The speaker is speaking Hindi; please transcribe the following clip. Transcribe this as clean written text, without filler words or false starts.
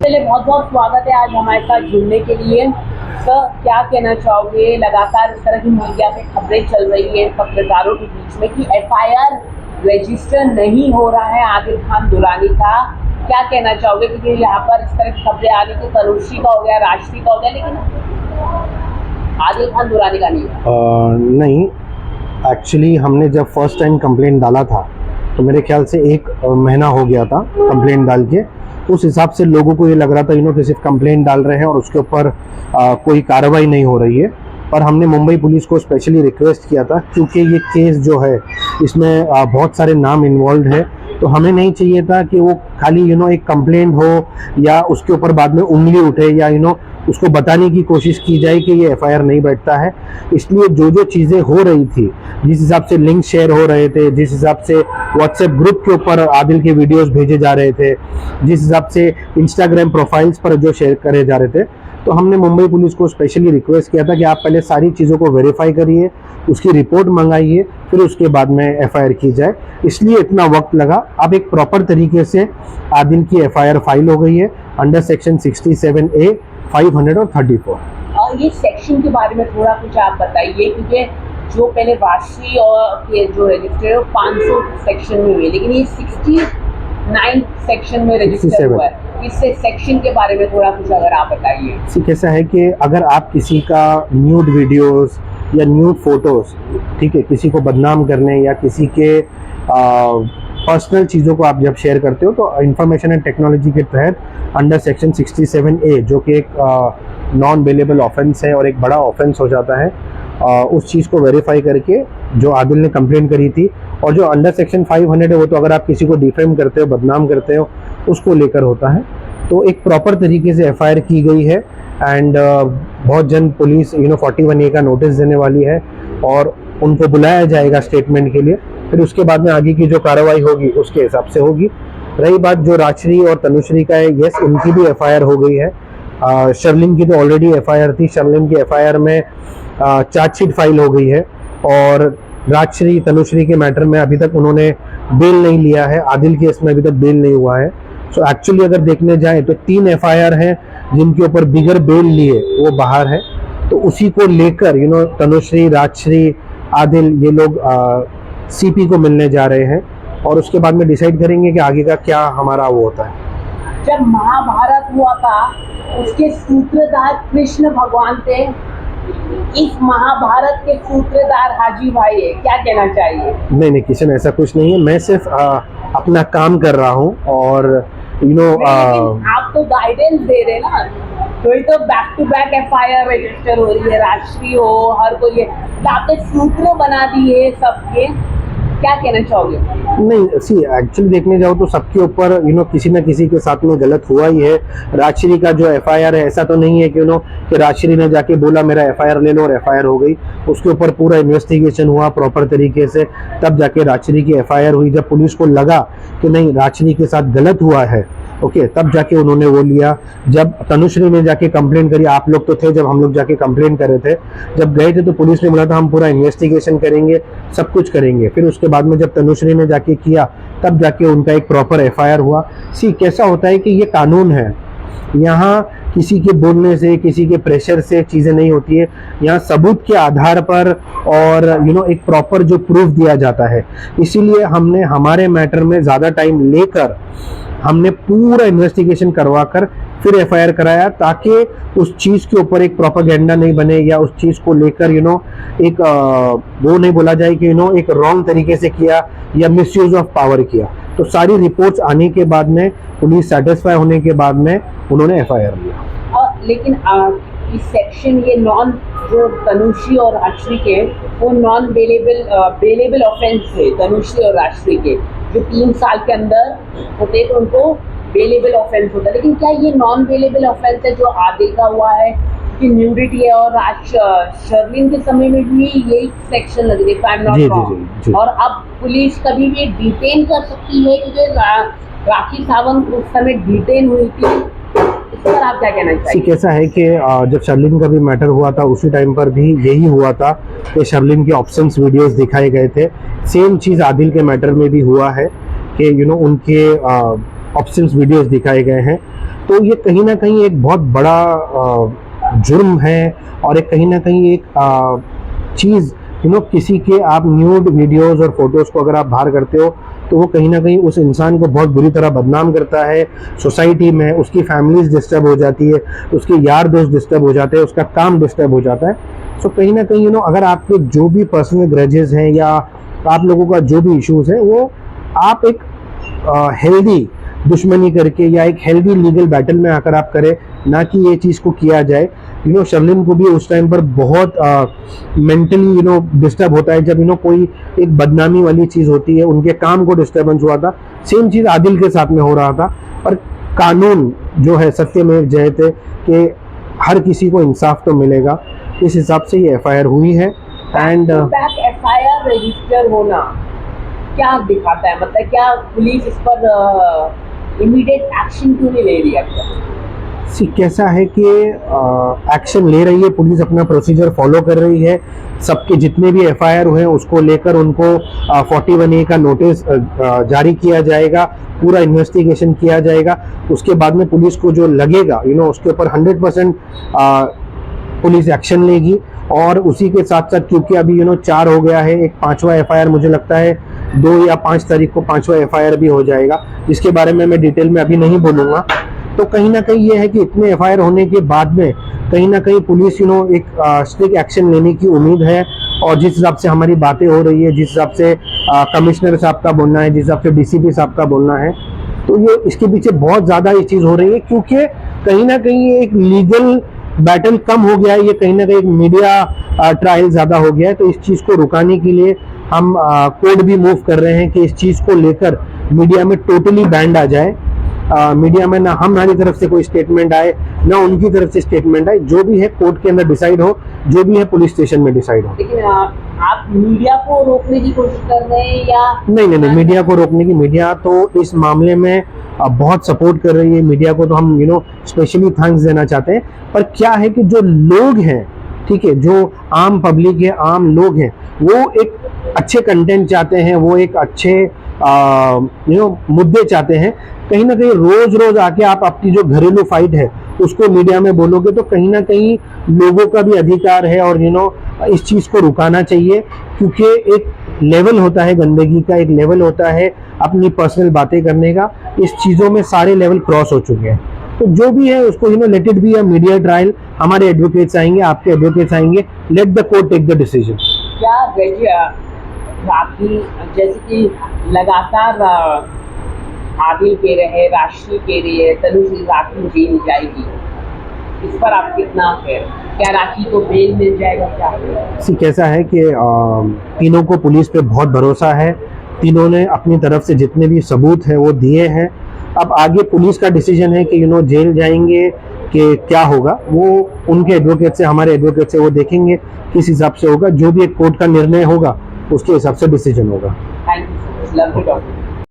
पहले बहुत बहुत स्वागत है आज हमारे साथ जुड़ने के लिए। सर, क्या कहना चाहोगे? लगातार इस तरह की मीडिया पे खबरें चल रही है पत्रकारों के बीच में कि एफआईआर रजिस्टर नहीं हो रहा है आदिल खान दुरानी का। क्या कहना चाहोगे? क्योंकि यहाँ पर इस तरह की खबरें आ रही थी, तनुश्री का हो गया, राजश्री का हो गया, लेकिन आदिल खान दुरानी का नहीं। नहीं, एक्चुअली हमने जब फर्स्ट टाइम कंप्लेंट डाला था तो मेरे ख्याल से 1 महीना हो गया था कंप्लेंट डाल के। उस हिसाब से लोगों को ये लग रहा था कि सिर्फ कंप्लेंट डाल रहे हैं और उसके ऊपर कोई कार्रवाई नहीं हो रही है। पर हमने मुंबई पुलिस को स्पेशली रिक्वेस्ट किया था, क्योंकि ये केस जो है इसमें बहुत सारे नाम इन्वॉल्व है, तो हमें नहीं चाहिए था कि वो खाली एक कंप्लेंट हो या उसके ऊपर बाद में उंगली उठे या उसको बताने की कोशिश की जाए कि ये एफआईआर नहीं बैठता है। इसलिए जो चीज़ें हो रही थी, जिस हिसाब से लिंक शेयर हो रहे थे, जिस हिसाब से व्हाट्सएप ग्रुप के ऊपर आदिल के वीडियोस भेजे जा रहे थे, जिस हिसाब से इंस्टाग्राम प्रोफाइल्स पर जो शेयर करे जा रहे थे, तो हमने मुंबई पुलिस को स्पेशली रिक्वेस्ट किया था कि आप पहले सारी चीज़ों को वेरीफाई करिए, उसकी रिपोर्ट मंगाइए, फिर उसके बाद में एफआईआर की जाए। इसलिए इतना वक्त लगा। अब एक प्रॉपर तरीके से आदिल की एफआईआर फाइल हो गई है अंडर सेक्शन 67A 534। और ये सेक्शन के बारे में थोड़ा कुछ आप बताइए, क्योंकि जो पहले राशि और ये जो रजिस्टर है 500 सेक्शन में हुई, लेकिन ये 69 सेक्शन में रजिस्टर हुआ है। इससे सेक्शन के बारे में थोड़ा कुछ अगर आप बताइए। कैसा है कि अगर आप किसी का न्यूड वीडियोस या न्यूड फोटोज, ठीक है, किसी को बदनाम करने या किसी के पर्सनल चीज़ों को आप जब शेयर करते हो, तो इंफॉर्मेशन एंड टेक्नोलॉजी के तहत अंडर सेक्शन 67A, जो कि एक नॉन बेलेबल ऑफेंस है और एक बड़ा ऑफेंस हो जाता है, उस चीज़ को वेरीफाई करके जो आदिल ने कंप्लेंट करी थी, और जो अंडर सेक्शन 500 है वो तो अगर आप किसी को डिफेम करते हो, बदनाम करते हो, उसको लेकर होता है। तो एक प्रॉपर तरीके से एफआईआर की गई है एंड बहुत जल्द पुलिस 41A का नोटिस देने वाली है और उनको बुलाया जाएगा स्टेटमेंट के लिए। फिर उसके बाद में आगे की जो कार्रवाई होगी उसके हिसाब से होगी। रही बात जो राजश्री और तनुश्री का है, यस, उनकी भी एफआईआर हो गई है। शर्लिन की तो ऑलरेडी एफआईआर थी। शर्लिन की एफआईआर में चार्जशीट फाइल हो गई है और राजश्री तनुश्री के मैटर में अभी तक उन्होंने बेल नहीं लिया है। आदिल केस में अभी तक बेल नहीं हुआ है। सो एक्चुअली अगर देखने जाए तो 3 एफआईआर हैं जिनके ऊपर बिगर बेल लिए वो बाहर है। तो उसी को लेकर तनुश्री, राजश्री, आदिल, ये लोग सीपी को मिलने जा रहे हैं और उसके बाद में डिसाइड करेंगे कि आगे का क्या हमारा वो होता है। जब महाभारत हुआ था उसके सूत्रधार कृष्ण भगवान थे, इस महाभारत के सूत्रधार हाजी भाई है। क्या कहना चाहिए? नहीं, किशन, ऐसा कुछ नहीं है। मैं सिर्फ अपना काम कर रहा हूँ और आप तो गाइडेंस दे रहे ना, तो ये तो back to back FIR register हो रही है, राशि हो, हर कोई है, आपने सूत्र बना दिए सबके। क्या कहना चाहोगे? नहीं, सी एक्चुअली देखने जाओ तो सबके ऊपर किसी न किसी के साथ में गलत हुआ ही है। राजश्री का जो एफआईआर है, ऐसा तो नहीं है कि राजश्री ने जाके बोला मेरा एफआईआर ले लो और एफआईआर हो गई। उसके ऊपर पूरा इन्वेस्टिगेशन हुआ प्रॉपर तरीके से, तब जाके राजश्री की एफआईआर हुई। जब पुलिस को लगा कि नहीं, राजश्री के साथ गलत हुआ है, ओके, तब जाके उन्होंने वो लिया। जब तनुश्री ने जाके कंप्लेंट करी, आप लोग तो थे जब हम लोग जाके कंप्लेंट कर रहे थे, जब गए थे तो पुलिस ने बोला था हम पूरा इन्वेस्टिगेशन करेंगे, सब कुछ करेंगे। फिर उसके बाद में जब तनुश्री ने जाके किया, तब जाके उनका एक प्रॉपर एफआईआर हुआ। सी कैसा होता है कि ये कानून है, यहाँ किसी के बोलने से, किसी के प्रेशर से चीज़ें नहीं होती है। यहाँ सबूत के आधार पर और एक प्रॉपर जो प्रूफ दिया जाता है। इसीलिए हमने हमारे मैटर में ज़्यादा टाइम लेकर हमने पूरा इन्वेस्टिगेशन करवा कर फिर एफआईआर कराया, ताकि उस चीज़ के ऊपर एक प्रोपेगेंडा नहीं बने या उस चीज़ को लेकर एक वो नहीं बोला जाए कि एक रॉन्ग तरीके से किया या मिसयूज ऑफ पावर किया। तो सारी रिपोर्ट्स आने के बाद में, पुलिस सेटिस्फाई होने के बाद में उन्होंने एफआईआर लिया। लेकिन इस सेक्शन ये नॉन, जो तनुश्री और राजश्री के, वो नॉन बेलेबल ऑफेंस है। तनुश्री और राजश्री के जो 3 साल के अंदर होते तो उनको बेलेबल ऑफेंस होता है, लेकिन क्या ये नॉन बेलेबल ऑफेंस है जो आदिल का हुआ है कि न्यूडिटी है? और शर्लिन के समय में भी यही सेक्शन लग रही है, और अब पुलिस कभी भी डिटेन कर सकती है, क्योंकि राखी सावंत उस समय डिटेन हुई थी। इस पर आप क्या कहना चाहिए? कैसा है कि जब शर्लिन का भी मैटर हुआ था, उसी टाइम पर भी यही हुआ था कि शर्लिन के ऑप्शंस वीडियोस दिखाए गए थे। सेम चीज़ आदिल के मैटर में भी हुआ है कि उनके ऑब्सेंस वीडियोस दिखाए गए हैं। तो ये कहीं ना कहीं एक बहुत बड़ा जुर्म है और एक कहीं ना कहीं एक चीज़ किसी के आप न्यूड वीडियोस और फोटोज़ को अगर आप बाहर करते हो तो वो कहीं ना कहीं उस इंसान को बहुत बुरी तरह बदनाम करता है सोसाइटी में। उसकी फैमिलीज डिस्टर्ब हो जाती है, उसके यार दोस्त डिस्टर्ब हो जाते हैं, उसका काम डिस्टर्ब हो जाता है। सो कहीं ना कहीं अगर आपके जो भी पर्सनल ग्रजेस हैं या आप लोगों का जो भी इश्यूज है वो आप एक हेल्दी दुश्मनी करके या एक हेल्दी लीगल बैटल में आकर आप करें, ना कि ये चीज़ को किया जाए। शर्लिन को भी उस टाइम पर बहुत मेंटली डिस्टर्ब होता है जब कोई एक बदनामी वाली चीज़ होती है, उनके काम को डिस्टर्बेंस हुआ था। सेम चीज़ आदिल के साथ में हो रहा था। पर कानून जो है सत्यमेव जयते कि हर किसी को इंसाफ तो मिलेगा, इस हिसाब से ये एफआईआर हुई है। एंड एफआईआर रजिस्टर होना क्या दिखाता है, मतलब क्या पुलिस इस पर इमीडिएट एक्शन क्यों नहीं ले रही है? कैसा है कि एक्शन ले रही है पुलिस, अपना प्रोसीजर फॉलो कर रही है। सबके जितने भी एफआईआर हुए हैं उसको लेकर उनको 41A का नोटिस जारी किया जाएगा, पूरा इन्वेस्टिगेशन किया जाएगा। उसके बाद में पुलिस को जो लगेगा उसके ऊपर 100% पुलिस एक्शन लेगी। और उसी के साथ साथ क्योंकि अभी 4 हो गया है, एक 5वां एफआईआर मुझे लगता है 2 या 5 तारीख को 5वां एफआईआर भी हो जाएगा, जिसके बारे में मैं डिटेल में अभी नहीं बोलूँगा। तो कहीं ना कहीं ये है कि इतने एफआईआर होने के बाद में कहीं ना कहीं पुलिस एक स्ट्रिक्ट एक्शन लेने की उम्मीद है। और जिस हिसाब से हमारी बातें हो रही है, जिस हिसाब से कमिश्नर साहब का बोलना है, जिस हिसाब से डीसीपी साहब का बोलना है, तो ये इसके पीछे बहुत ज़्यादा ये चीज़ हो रही है क्योंकि कहीं ना कहीं ये एक लीगल बैटल कम हो गया है, ये कहीं ना कहीं एक मीडिया ट्रायल ज़्यादा हो गया है। तो इस चीज़ को रुकाने के लिए हम कोड भी मूव कर रहे हैं कि इस चीज़ को लेकर मीडिया में टोटली बैंड आ जाए। मीडिया में ना हमारी तरफ से कोई स्टेटमेंट आए, ना उनकी तरफ से स्टेटमेंट आए। जो भी है कोर्ट के अंदर डिसाइड हो, जो भी है पुलिस स्टेशन में डिसाइड हो। लेकिन आप मीडिया को रोकने की कोशिश कर रहे हैं या नहीं, मीडिया को रोकने की, मीडिया तो इस मामले में बहुत सपोर्ट कर रही है। मीडिया को तो हम स्पेशली थैंक्स देना चाहते हैं। पर क्या है कि जो लोग हैं, ठीक है, जो आम पब्लिक है, आम लोग हैं, वो एक अच्छे कंटेंट चाहते हैं, वो एक अच्छे मुद्दे चाहते हैं। कहीं ना कहीं रोज रोज आके आप अपनी जो घरेलू फाइट है उसको मीडिया में बोलोगे तो कहीं ना कहीं लोगों का भी अधिकार है और इस चीज़ को रुकाना चाहिए। क्योंकि एक लेवल होता है गंदगी का, एक लेवल होता है अपनी पर्सनल बातें करने का। इस चीज़ों में सारे लेवल क्रॉस हो चुके हैं। तो जो भी है उसको let it be a media trial. हमारे एडवोकेट्स आएंगे, आपके एडवोकेट्स आएंगे, let the court take the decision. क्या आपकी जैसे कि लगातार आदिल कह रहे, राशि कह रही है तनुश्री राखी जेल जाएगी, इस पर आप कितना है? क्या राखी को बेल मिल जाएगा? क्या कैसा है कि तीनों को पुलिस पे बहुत भरोसा है। तीनों ने अपनी तरफ से जितने भी सबूत हैं वो दिए हैं। अब आगे पुलिस का डिसीजन है कि जेल जाएंगे कि क्या होगा, वो उनके एडवोकेट से, हमारे एडवोकेट से वो देखेंगे किस हिसाब से होगा। जो भी एक कोर्ट का निर्णय होगा उसके हिसाब से डिसीजन होगा। Thank you so much, love you doctor.